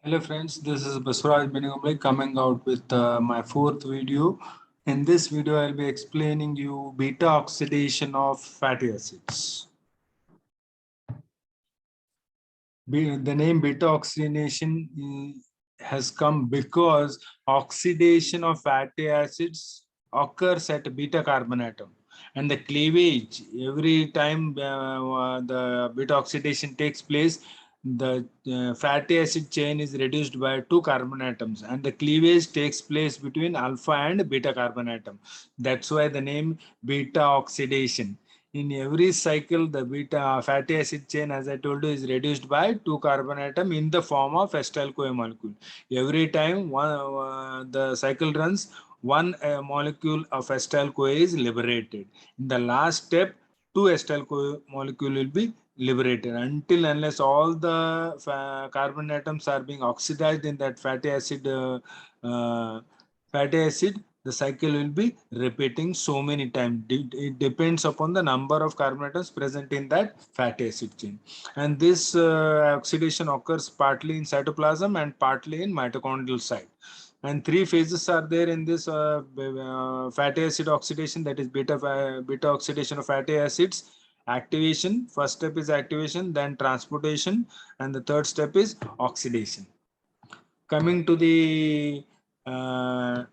Hello friends, this is Baswaraj Benigomli coming out with my fourth video. In this video, I'll be explaining you beta oxidation of fatty acids. The name beta oxidation has come because oxidation of fatty acids occurs at beta carbon atom. And the cleavage, every time the beta oxidation takes place, the fatty acid chain is reduced by two carbon atoms, and the cleavage takes place between alpha and beta carbon atom. That's why the name beta oxidation. In every cycle, the beta fatty acid chain, as I told you, is reduced by two carbon atom in the form of acetyl CoA molecule. Every time the cycle runs, one molecule of acetyl CoA is liberated. In the last step, two acetyl CoA molecule will be liberated until unless all the carbon atoms are being oxidized in that uh, fatty acid, the cycle will be repeating so many times. It depends upon the number of carbon atoms present in that fatty acid chain. And this oxidation occurs partly in cytoplasm and partly in mitochondrial side. And three phases are there in this fatty acid oxidation, that is beta oxidation of fatty acids. Activation, first step is activation, then transportation, and the third step is oxidation. Coming to the uh,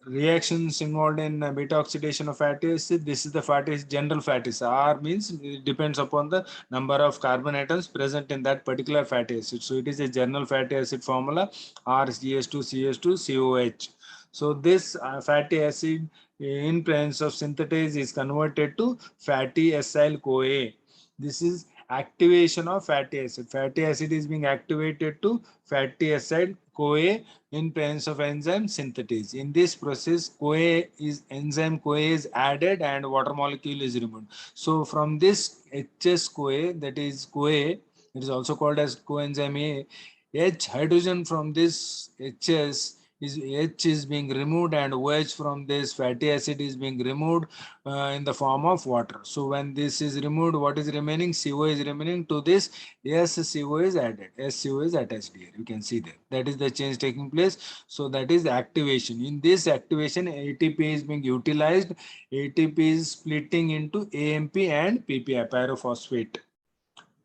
reactions involved in beta oxidation of fatty acid, this is the fatty acid, general fatty acid. R means it depends upon the number of carbon atoms present in that particular fatty acid. So it is a general fatty acid formula, RCH2CH2COH. So this fatty acid in presence of synthetase is converted to fatty acyl CoA. This is activation of fatty acid. Fatty acid is being activated to fatty acid CoA in presence of enzyme synthetase. In this process, enzyme CoA is added and water molecule is removed. So from this HS CoA, that is CoA, it is also called as coenzyme A. H hydrogen from this HS is H is being removed, and OH from this fatty acid is being removed in the form of water. So when this is removed, what is remaining? CO is remaining. To this, SCO is added. SCO is attached here. You can see that. That is the change taking place. So that is activation. In this activation, ATP is being utilized. ATP is splitting into AMP and PPI, pyrophosphate.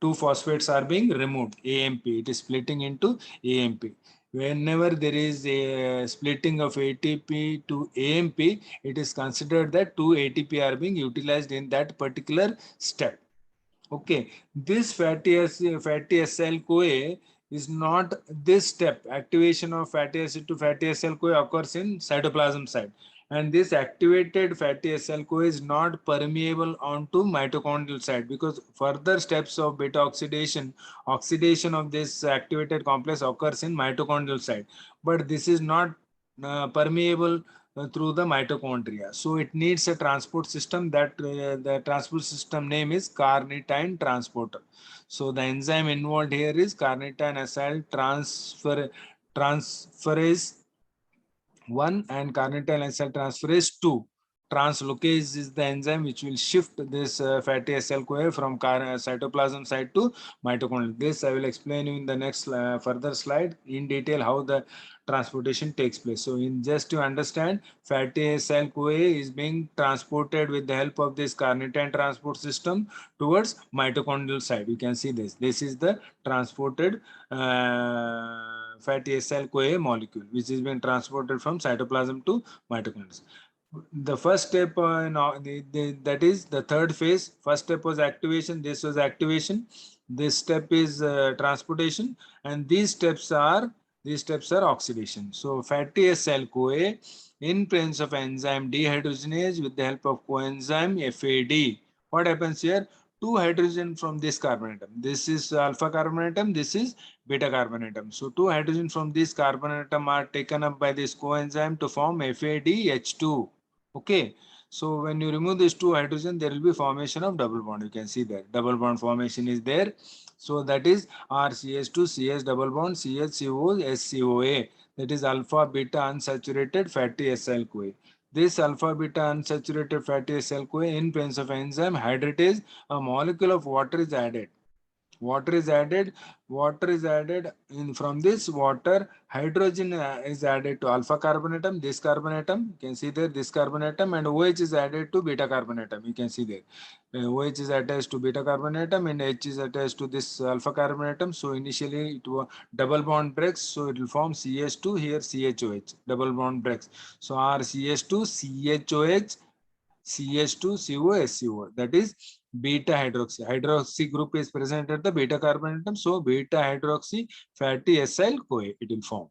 Two phosphates are being removed. AMP, it is splitting into AMP. Whenever there is a splitting of ATP to AMP, it is considered that two ATP are being utilized in that particular step. Okay, this fatty acyl CoA is not this step. Activation of fatty acid to fatty acyl CoA occurs in cytoplasm side, and this activated fatty acyl CoA is not permeable onto mitochondrial side, because further steps of beta oxidation of this activated complex occurs in mitochondrial side, but this is not permeable through the mitochondria. So it needs a transport system. That the transport system name is carnitine transporter. So the enzyme involved here is carnitine acyl transferase 1 and carnitine acyl transferase 2. Translocase is the enzyme which will shift this fatty acyl CoA from cytoplasm side to mitochondria. This I will explain you in the next further slide in detail how the transportation takes place. So in just to understand, fatty acyl CoA is being transported with the help of this carnitine transport system towards mitochondrial side. You can see this. This is the transported fatty acyl CoA molecule, which is being transported from cytoplasm to mitochondria. The first step that is the third phase. First step was activation. This was activation. This step is transportation, and these steps are oxidation. So fatty acyl CoA in presence of enzyme dehydrogenase with the help of coenzyme FAD. What happens here? Two hydrogen from this carbon atom. This is alpha carbon atom. This is beta carbon atom. So two hydrogen from this carbon atom are taken up by this coenzyme to form FADH2. Okay. So when you remove these two hydrogen, there will be formation of double bond. You can see that double bond formation is there. So that is RCH2 CH double bond CHCO SCOA. That is alpha beta unsaturated fatty acyl CoA. This alpha beta unsaturated fatty acyl CoA in presence of enzyme hydratase, a molecule of water is added. Water is added. Water is added in from this water. Hydrogen is added to alpha carbon atom. This carbon atom, you can see there. This carbon atom, and OH is added to beta carbon atom. You can see there. OH is attached to beta carbon atom, and H is attached to this alpha carbon atom. So initially it was double bond breaks. So it will form CH2 here, CHOH. Double bond breaks. So RCH2 CHOH. CH2CO SCO, that is beta hydroxy. Hydroxy group is present at the beta carbon atom, so beta hydroxy fatty acyl CoA it will form.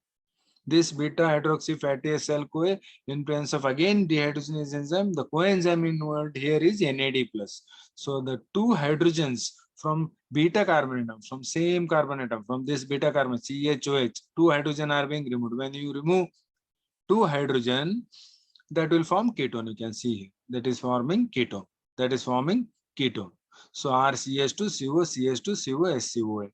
This beta hydroxy fatty acyl CoA in presence of again dehydrogenase enzyme, the coenzyme involved here is NAD plus. So the two hydrogens from beta carbon atom, from same carbon atom, from this beta carbon CHOH, two hydrogen are being removed. When you remove two hydrogen, that will form ketone. You can see here. That is forming ketone. That is forming ketone. So RCH2CO, CH2CO, SCOA.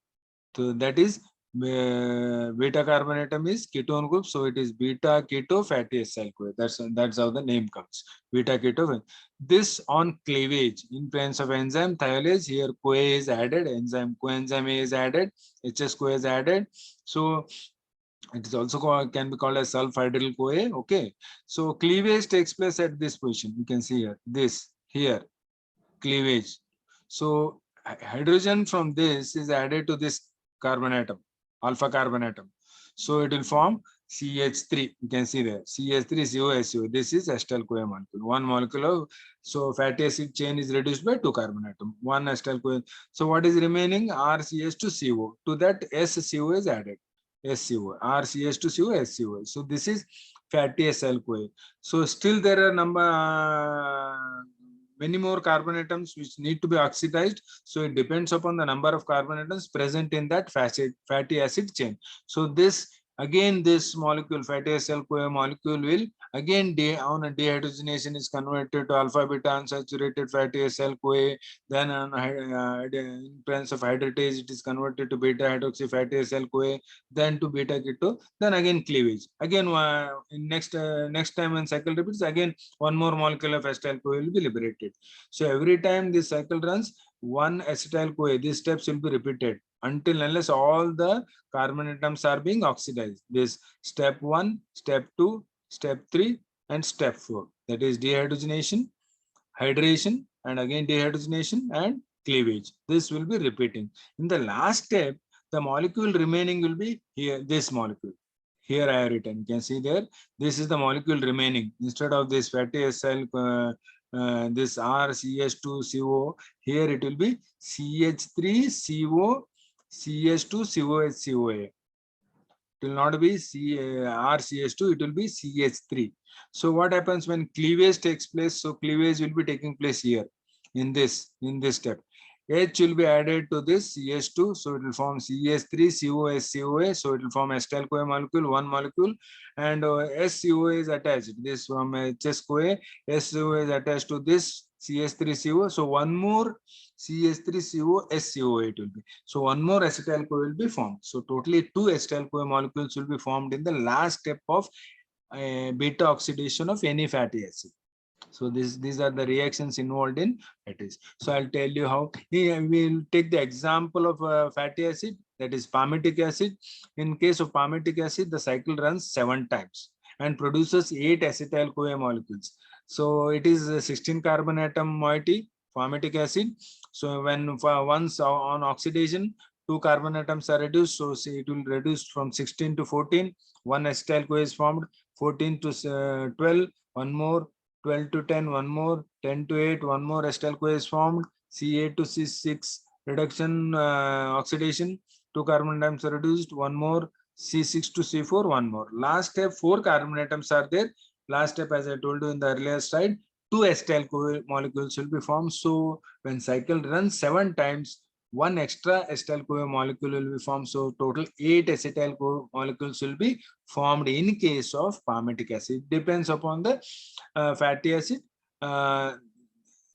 So that is beta carbon atom is ketone group. So it is beta keto fatty acyl CoA. That's how the name comes. Beta keto. This on cleavage in presence of enzyme thiolase. Here CoA is added. Enzyme coenzyme A is added. HS CoA is added. So it is also can be called as sulfhydryl CoA. Okay, so cleavage takes place at this position. You can see here, this here cleavage. So hydrogen from this is added to this carbon atom, alpha carbon atom. So it will form CH3. You can see there, CH3COSO. This is acetyl CoA molecule. One molecule of, so fatty acid chain is reduced by two carbon atom. One acetyl CoA. So what is remaining? RCH2CO. To that SCO is added. SCO, RCH2CO, SCO. So this is fatty acyl CoA. So still there are many more carbon atoms which need to be oxidized. So it depends upon the number of carbon atoms present in that fatty acid chain. So this again, this molecule, fatty acyl CoA molecule, will again on a dehydrogenation is converted to alpha beta unsaturated fatty acyl CoA. Then on in presence of hydratase, it is converted to beta hydroxy fatty acyl CoA. Then to beta keto. Then again cleavage. Again in next time when cycle repeats, again one more molecule of acetyl CoA will be liberated. So every time this cycle runs, one acetyl CoA, these steps will be repeated until unless all the carbon atoms are being oxidized. This step 1, step 2, step 3, and step 4. That is dehydrogenation, hydration, and again dehydrogenation and cleavage. This will be repeating. In the last step, the molecule remaining will be here, this molecule. Here I have written, you can see there, this is the molecule remaining. Instead of this fatty acyl, this RCH2CO, here it will be CH3CO, CH2COHCOA. It will not be RCH2, it will be CH3. So what happens when cleavage takes place? So cleavage will be taking place here in this step. H will be added to this CH2, so it will form CH3COSCOA, so it will form acetyl CoA molecule, one molecule, and SCOA is attached. This from HS CoA, SCOA is attached to this CH3CO, so one more CH3CO SCOA it will be. So one more acetyl CoA will be formed. So totally two acetyl CoA molecules will be formed in the last step of beta oxidation of any fatty acid. So these are the reactions involved in fatties. So I'll tell you how. We will take the example of fatty acid, that is palmitic acid. In case of palmitic acid, the cycle runs 7 times and produces 8 acetyl CoA molecules. So it is a 16 carbon atom moiety, palmitic acid. So when once on oxidation, 2 carbon atoms are reduced. So see, it will reduce from 16 to 14. One acetyl CoA is formed. 14 to 12. One more. 12 to 10, one more. 10 to 8, one more acetyl CoA is formed. C8 to C6 reduction, oxidation. 2 carbon atoms are reduced. One more. C6 to C4, one more. Last step, 4 carbon atoms are there. Last step, as I told you in the earlier slide, 2 acetyl CoA molecules will be formed. So when cycle runs 7 times, one extra acetyl CoA molecule will be formed. So total 8 acetyl CoA molecules will be formed in case of palmitic acid. Depends upon the fatty acid.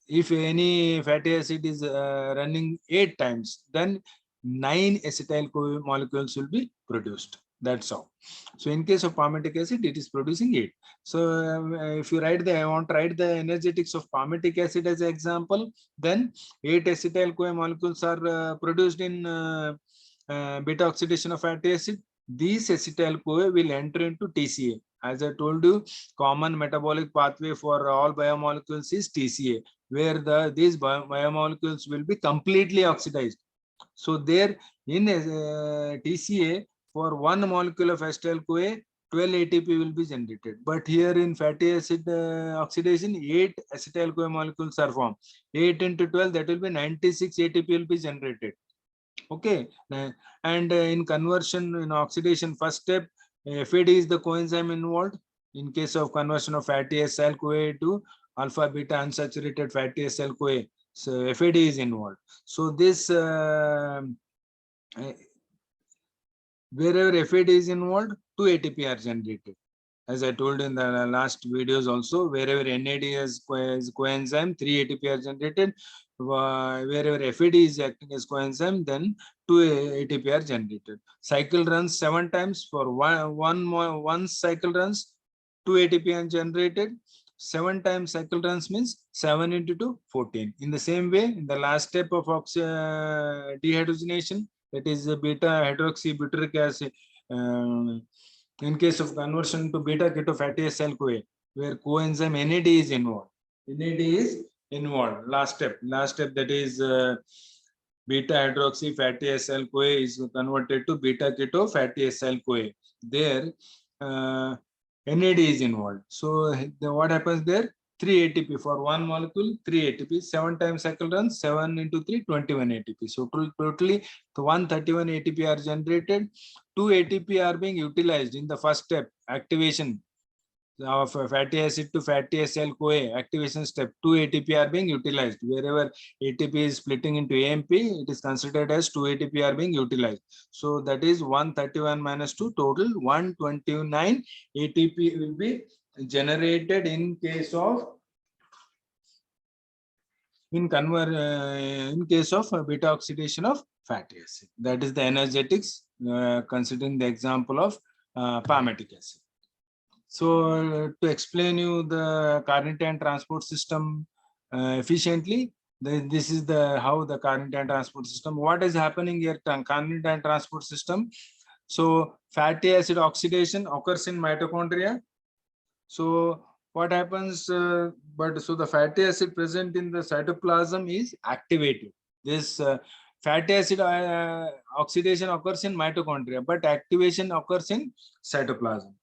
If any fatty acid is running 8 times, then 9 acetyl CoA molecules will be produced. That's all. So in case of palmitic acid, it is producing 8. So if you write I want to write the energetics of palmitic acid as an example, then 8 acetyl-CoA molecules are produced in beta oxidation of fatty acid. These acetyl-CoA will enter into TCA. As I told you, common metabolic pathway for all biomolecules is TCA, where these biomolecules will be completely oxidized. So there in TCA, for one molecule of acetyl-CoA, 12 ATP will be generated. But here in fatty acid oxidation, 8 acetyl-CoA molecules are formed. 8 into 12, that will be 96 ATP will be generated. Okay. And in conversion, in oxidation, first step, FAD is the coenzyme involved. In case of conversion of fatty acyl-CoA to alpha beta unsaturated fatty acyl-CoA, so FAD is involved. So this wherever FAD is involved, 2 ATP are generated. As I told in the last videos also, wherever NAD is coenzyme, 3 ATP are generated. Wherever FAD is acting as coenzyme, then 2 ATP are generated. Cycle runs 7 times. For one cycle runs, 2 ATP are generated. 7 times cycle runs means 7 into 2, 14. In the same way, in the last step of dehydrogenation, that is beta hydroxybutyric acid. In case of conversion to beta keto fatty acyl-CoA, where coenzyme NAD is involved. NAD is involved. Last step that is beta hydroxy fatty acyl-CoA is converted to beta keto fatty acyl-CoA. There NAD is involved. So what happens there? 3 ATP for one molecule, 3 ATP, 7 times cycle runs, 7 into 3, 21 ATP. So totally 131 ATP are generated. 2 ATP are being utilized in the first step, activation of fatty acid to fatty acyl-CoA, activation step. 2 ATP are being utilized. Wherever ATP is splitting into AMP, it is considered as 2 ATP are being utilized. So that is 131 minus 2, total 129 ATP will be generated in case of in case of beta oxidation of fatty acid. That is the energetics considering the example of palmitic acid. So to explain you the carnitine transport system efficiently, this is the how the carnitine transport system. What is happening here? Carnitine transport system. So fatty acid oxidation occurs in mitochondria. So what happens? So the fatty acid present in the cytoplasm is activated. This fatty acid oxidation occurs in mitochondria, but activation occurs in cytoplasm.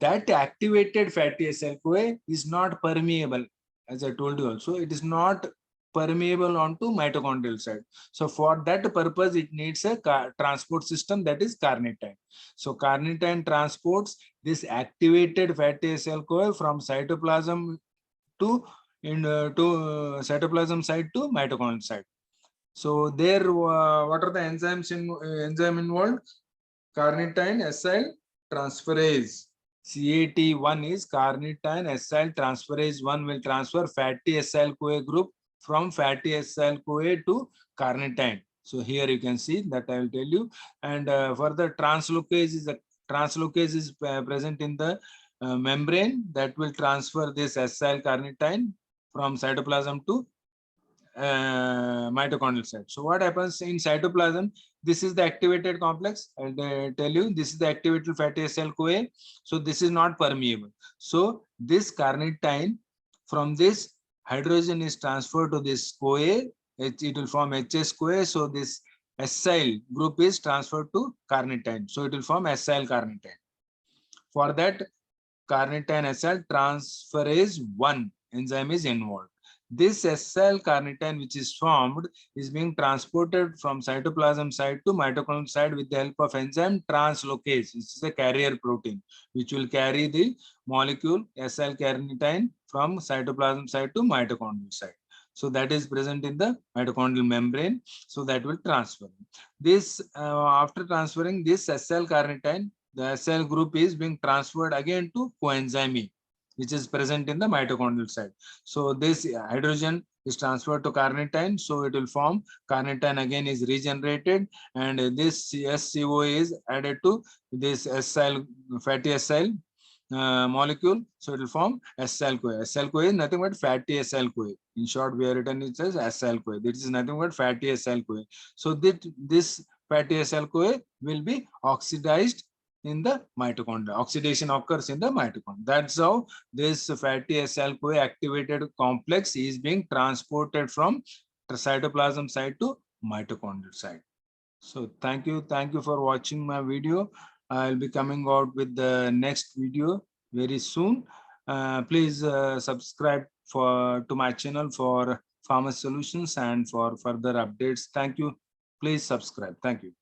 That activated fatty acyl-CoA is not permeable. As I told you also, it is not permeable onto mitochondrial side. So for that purpose, it needs a transport system, that is carnitine. So carnitine transports this activated fatty acyl-CoA from cytoplasm to cytoplasm side to mitochondrial side. So there, what are the enzymes enzyme involved? Carnitine acyl transferase. CAT1 is carnitine acyl transferase 1 will transfer fatty acyl-CoA group from fatty acyl-CoA to carnitine. So here you can see that I will tell you. And further translocase is present in the membrane that will transfer this acyl carnitine from cytoplasm to mitochondrial side. So what happens in cytoplasm? This is the activated complex. I'll tell you, this is the activated fatty acyl-CoA. So this is not permeable. So this carnitine from this hydrogen is transferred to this CoA. It will form HS-CoA. So this acyl group is transferred to carnitine. So it will form acyl carnitine. For that, carnitine acyl transferase 1 enzyme is involved. This acyl carnitine which is formed is being transported from cytoplasm side to mitochondrial side with the help of enzyme translocase. This is a carrier protein which will carry the molecule acyl carnitine from cytoplasm side to mitochondrial side. So that is present in the mitochondrial membrane. So that will transfer. This after transferring this acyl carnitine, the acyl group is being transferred again to coenzyme E, which is present in the mitochondrial side. So this hydrogen is transferred to carnitine, so it will form carnitine again is regenerated, and this SCO is added to this acyl fatty acyl molecule, so it will form acyl CoA. Acyl CoA is nothing but fatty acyl CoA. In short, we have written it as acyl CoA. This is nothing but fatty acyl CoA. So this fatty acyl CoA will be oxidized in the mitochondria. Oxidation occurs in the mitochondria. That's how this fatty acyl CoA activated complex is being transported from the cytoplasm side to mitochondrial side. So thank you for watching my video. I'll be coming out with the next video very soon. Please subscribe to my channel for Pharma Solutions and for further updates. Thank you. Please subscribe. Thank you.